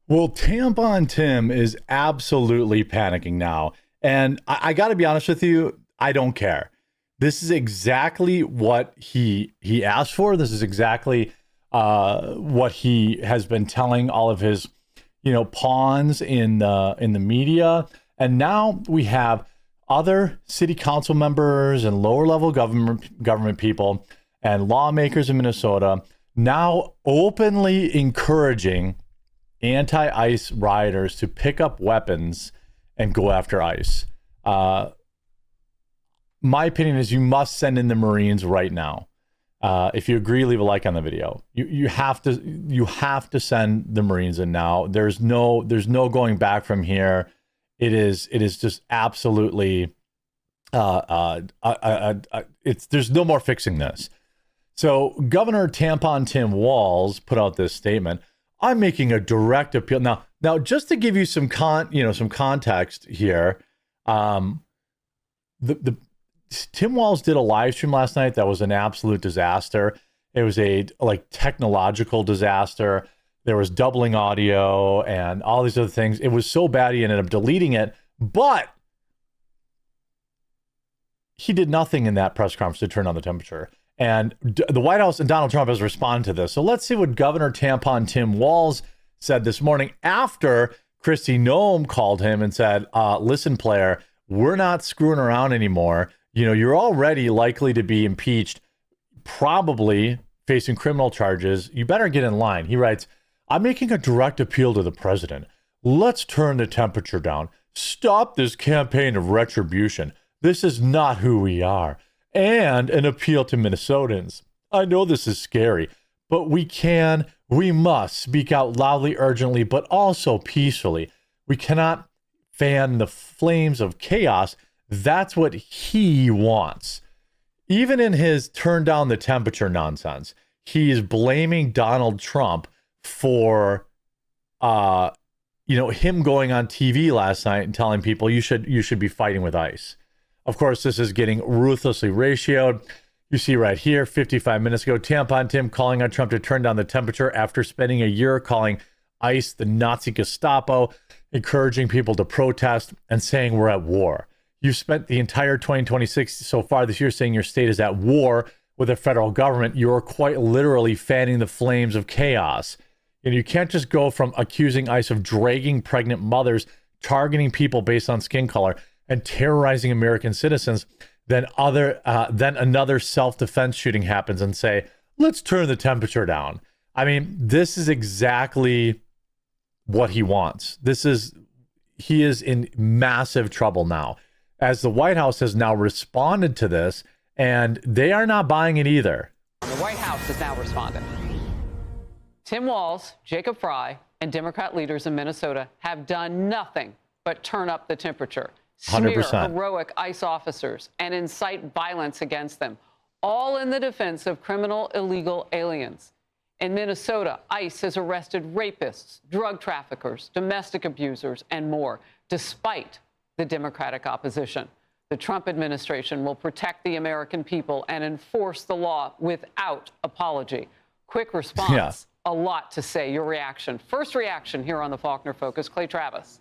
Well, Tampon Tim is absolutely panicking now. And I got to be honest with you, I don't care. This is exactly what he asked for. This is exactly what he has been telling all of his, pawns in the media. And now we have other city council members and lower level government people and lawmakers in Minnesota now openly encouraging anti-ICE rioters to pick up weapons and go after ICE. My opinion is you must send in the Marines right now. If you agree, leave a like on the video. You have to send the Marines in now. There's no going back from here. It is just absolutely there's no more fixing this. So Governor Tampon Tim Walz put out this statement. I'm making a direct appeal. Now, just to give you some context here, the Tim Walz did a live stream last night that was an absolute disaster. It was a technological disaster. There was doubling audio and all these other things. It was so bad he ended up deleting it, but he did nothing in that press conference to turn down the temperature. And the White House and Donald Trump has responded to this. So let's see what Governor Tampon Tim Walz said this morning after Kristi Noem called him and said, listen, player, we're not screwing around anymore. You're already likely to be impeached, probably facing criminal charges. You better get in line. He writes, I'm making a direct appeal to the president. Let's turn the temperature down. Stop this campaign of retribution. This is not who we are. And an appeal to Minnesotans. I know this is scary, but we must speak out loudly, urgently, but also peacefully. We cannot fan the flames of chaos. That's what he wants. Even in his turn down the temperature nonsense, he's blaming Donald Trump for, him going on TV last night and telling people you should be fighting with ICE. Of course, this is getting ruthlessly ratioed. You see right here, 55 minutes ago, Tampon Tim calling on Trump to turn down the temperature after spending a year calling ICE the Nazi Gestapo, encouraging people to protest and saying we're at war. You've spent the entire 2026 so far this year saying your state is at war with the federal government. You're quite literally fanning the flames of chaos. And you can't just go from accusing ICE of dragging pregnant mothers, targeting people based on skin color, and terrorizing American citizens, then another self-defense shooting happens and say, let's turn the temperature down. I mean, this is exactly what he wants. He is in massive trouble now, as the White House has now responded to this, and they are not buying it either. The White House has now responded. Tim Walz, Jacob Frey, and Democrat leaders in Minnesota have done nothing but turn up the temperature. Smear 100%. heroic ICE officers and incite violence against them, all in the defense of criminal illegal aliens. In Minnesota, ICE has arrested rapists, drug traffickers, domestic abusers, and more, despite the Democratic opposition. The Trump administration will protect the American people and enforce the law without apology. Quick response, A lot to say. Your reaction. First reaction here on the Faulkner Focus, Clay Travis.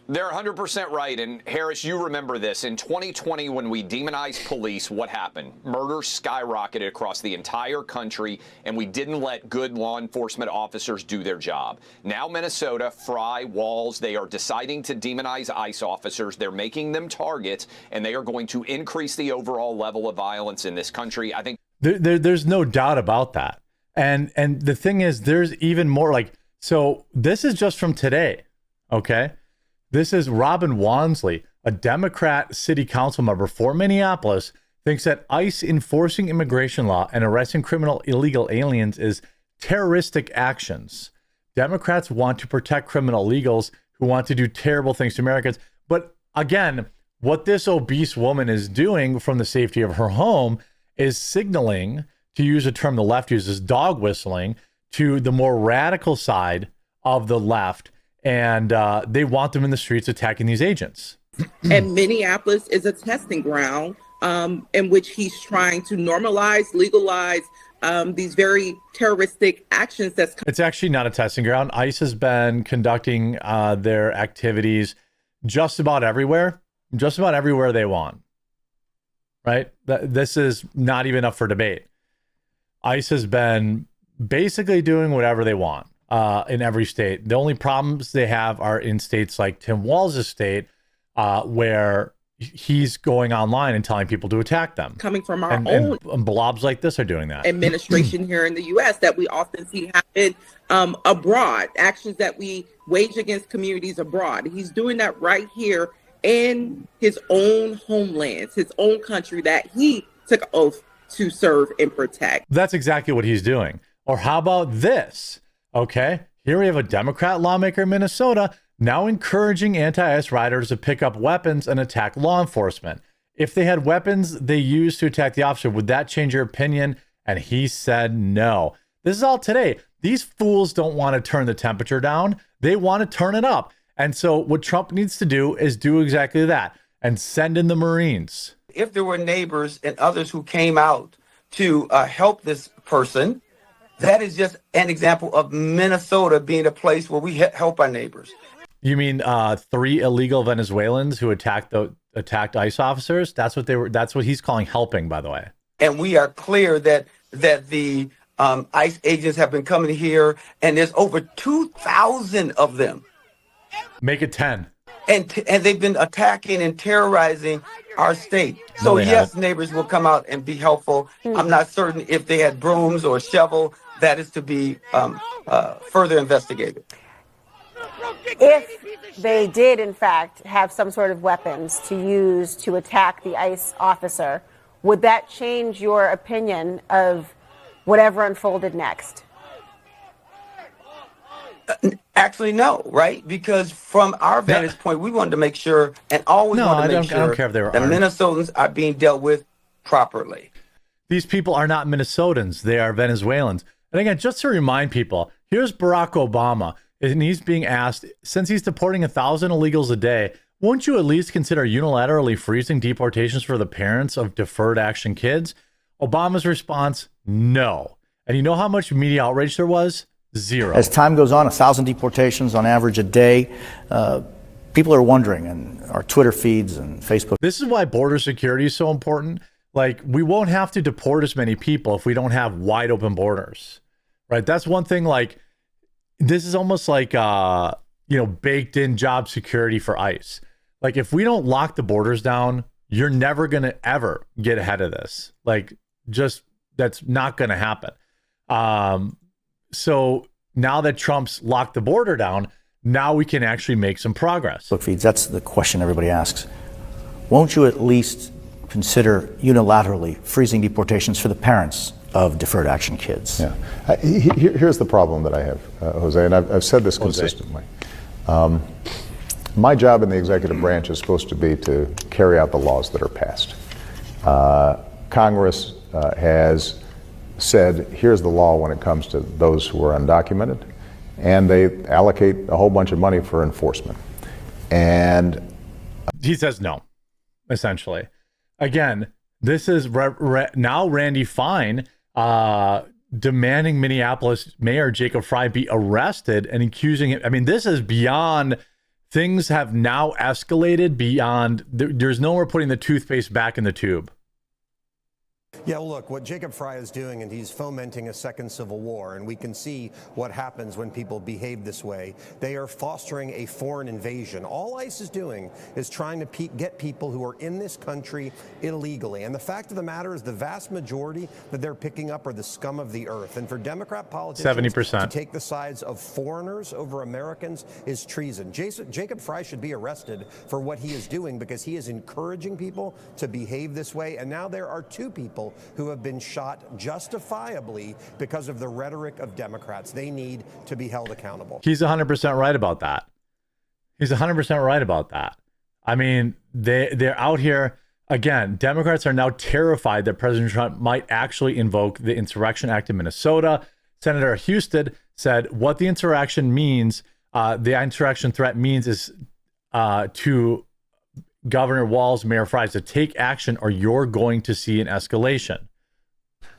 They're 100% right. And Harris, you remember this. In 2020, when we demonized police, what happened? Murder skyrocketed across the entire country, and we didn't let good law enforcement officers do their job. Now Minnesota, Frey, Walz, they are deciding to demonize ICE officers. They're making them targets, and they are going to increase the overall level of violence in this country. I think there's no doubt about that. And the thing is, there's even more. So this is just from today, okay? This is Robin Wansley, a Democrat city council member for Minneapolis, thinks that ICE enforcing immigration law and arresting criminal illegal aliens is terroristic actions. Democrats want to protect criminal illegals who want to do terrible things to Americans. But again, what this obese woman is doing from the safety of her home is signaling, to use a term the left uses, dog whistling, to the more radical side of the left. And they want them in the streets attacking these agents. And Minneapolis is a testing ground in which he's trying to normalize, legalize these very terroristic actions that's It's actually not a testing ground. ICE has been conducting their activities just about everywhere they want, right? This is not even up for debate. ICE has been basically doing whatever they want in every state. The only problems they have are in states like Tim Walz's state, where he's going online and telling people to attack them. coming from our And blobs like this are doing that. administration here in the U.S. that we often see happen abroad, actions that we wage against communities abroad. He's doing that right here in his own homelands, his own country that he took an oath to serve and protect. That's exactly what he's doing. Or how about this? Okay, here we have a Democrat lawmaker in Minnesota now encouraging anti-ICE riders to pick up weapons and attack law enforcement. If they had weapons they used to attack the officer, would that change your opinion? And he said no. This is all today. These fools don't want to turn the temperature down. They want to turn it up. And so what Trump needs to do is do exactly that and send in the Marines. If there were neighbors and others who came out to help this person, that is just an example of Minnesota being a place where we help our neighbors. You mean 3 illegal Venezuelans who attacked ICE officers? That's what he's calling helping, by the way. And we are clear that the ICE agents have been coming here, and there's over 2,000 of them. Make it 10. And they've been attacking and terrorizing our state. No, So they yes, haven't. neighbors will come out and be helpful. I'm not certain if they had brooms or shovel. That is to be further investigated. If they did, in fact, have some sort of weapons to use to attack the ICE officer, would that change your opinion of whatever unfolded next? Actually, no, right? Because from our vantage point, we wanted to make sure and always want to make sure I don't care if they were that armed. Minnesotans are being dealt with properly. These people are not Minnesotans. They are Venezuelans. And again, just to remind people, here's Barack Obama, and he's being asked, since he's deporting 1,000 illegals a day, won't you at least consider unilaterally freezing deportations for the parents of deferred action kids? Obama's response, no. And you know how much media outrage there was? 0. As time goes on, 1,000 deportations on average a day. People are wondering, and our Twitter feeds and Facebook. This is why border security is so important. Like, we won't have to deport as many people if we don't have wide open borders, right? That's one thing. Like, this is almost like, baked in job security for ICE. Like, if we don't lock the borders down, you're never going to ever get ahead of this. Like, just, that's not going to happen. So now that Trump's locked the border down, now we can actually make some progress. Facebook feeds, that's the question everybody asks. Won't you at least consider unilaterally freezing deportations for the parents of deferred action kids? Yeah. Here's the problem that I have, Jose, and I've said this consistently. My job in the executive branch is supposed to be to carry out the laws that are passed. Congress has said, here's the law when it comes to those who are undocumented, and they allocate a whole bunch of money for enforcement. And he says no, essentially. Again, this is now Randy Fine demanding Minneapolis Mayor Jacob Frey be arrested and accusing him. I mean, this is beyond, things have now escalated beyond, there's no more putting the toothpaste back in the tube. Yeah, well, look, what Jacob Frey is doing, and he's fomenting a second civil war, and we can see what happens when people behave this way. They are fostering a foreign invasion. All ICE is doing is trying to get people who are in this country illegally. And the fact of the matter is the vast majority that they're picking up are the scum of the earth. And for Democrat politicians 70%. to take the sides of foreigners over Americans is treason. Jacob Frey should be arrested for what he is doing because he is encouraging people to behave this way. And now there are 2 people who have been shot justifiably because of the rhetoric of Democrats. They need to be held accountable. He's 100% right about that. He's 100% right about that. I mean, they're out here. Again, Democrats are now terrified that President Trump might actually invoke the Insurrection Act in Minnesota. Senator Houston said what the insurrection means, the insurrection threat means is to Governor Walz, Mayor Frey, to take action or you're going to see an escalation.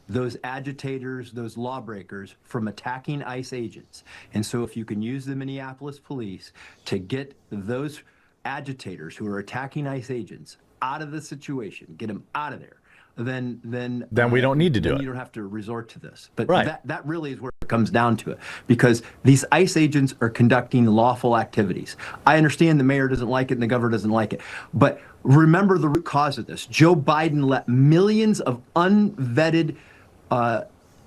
those agitators, those lawbreakers from attacking ICE agents. And so if you can use the Minneapolis police to get those agitators who are attacking ICE agents out of the situation, get them out of there, then we don't need to do it. You don't have to resort to this. But right. that really is where it comes down to it, because these ICE agents are conducting lawful activities. I understand the mayor doesn't like it and the governor doesn't like it, but remember the root cause of this. Joe Biden let millions of unvetted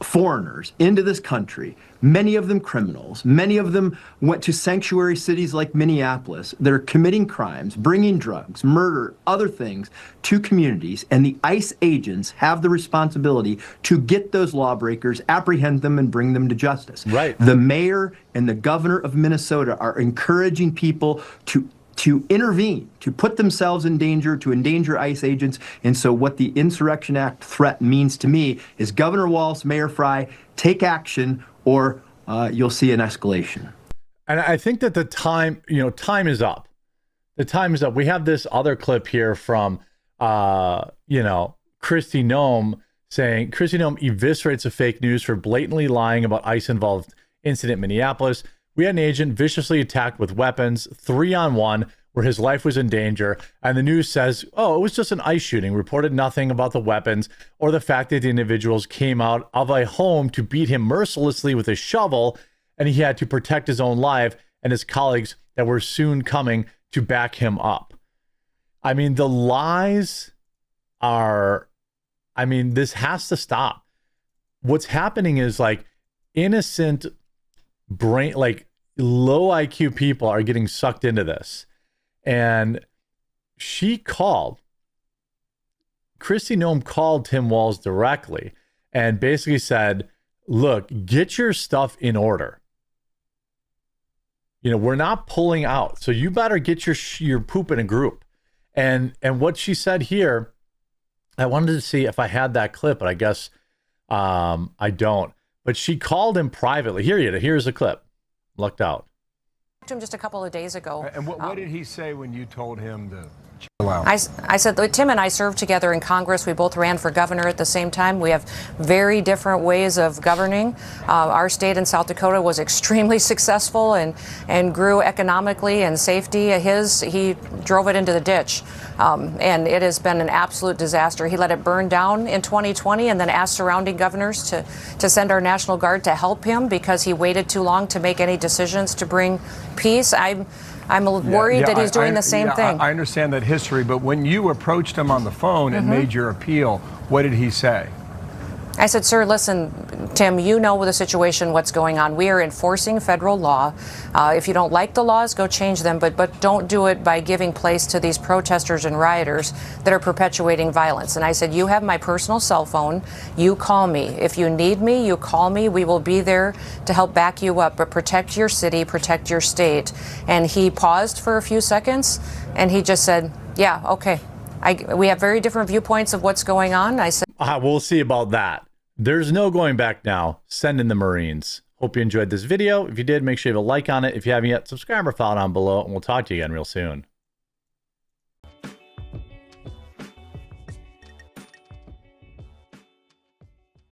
foreigners into this country, many of them criminals. Many of them went to sanctuary cities like Minneapolis. They're committing crimes, bringing drugs, murder, other things to communities. And the ICE agents have the responsibility to get those lawbreakers, apprehend them, and bring them to justice. Right. The mayor and the governor of Minnesota are encouraging people to intervene, to put themselves in danger, to endanger ICE agents. And so what the Insurrection Act threat means to me is Governor Walz, Mayor Frey, take action, or you'll see an escalation. And I think that the time, time is up. The time is up. We have this other clip here from, Kristi Noem saying, Kristi Noem eviscerates the fake news for blatantly lying about ICE-involved incident in Minneapolis. We had an agent viciously attacked with weapons, 3-on-1, where his life was in danger. And the news says, oh, it was just an ICE shooting, reported nothing about the weapons or the fact that the individuals came out of a home to beat him mercilessly with a shovel, and he had to protect his own life and his colleagues that were soon coming to back him up. I mean, the lies are, this has to stop. What's happening is innocent brain, low IQ people are getting sucked into this. And Kristi Noem called Tim Walz directly and basically said, look, get your stuff in order. We're not pulling out, so you better get your poop in a group. And what she said here, I wanted to see if I had that clip, but I guess I don't. But she called him privately. Here's the clip. Lucked out. To him just a couple of days ago. And what did he say when you told him to chill out? I said, Tim and I served together in Congress. We both ran for governor at the same time. We have very different ways of governing. Our state in South Dakota was extremely successful and grew economically and safety. He drove it into the ditch. And it has been an absolute disaster. He let it burn down in 2020 and then asked surrounding governors to send our National Guard to help him because he waited too long to make any decisions to bring peace. I'm worried that he's doing the same thing. I understand that history, but when you approached him on the phone and made your appeal, what did he say? I said, sir, listen, Tim, you know the situation, what's going on. We are enforcing federal law. If you don't like the laws, go change them, but don't do it by giving place to these protesters and rioters that are perpetuating violence. And I said, you have my personal cell phone. You call me. If you need me, you call me. We will be there to help back you up, but protect your city, protect your state. And he paused for a few seconds, and he just said, yeah, okay. We have very different viewpoints of what's going on. I said, we'll see about that. There's no going back now. Send in the Marines. Hope you enjoyed this video. If you did, make sure you have a like on it. If you haven't yet, subscribe or follow down below, and we'll talk to you again real soon.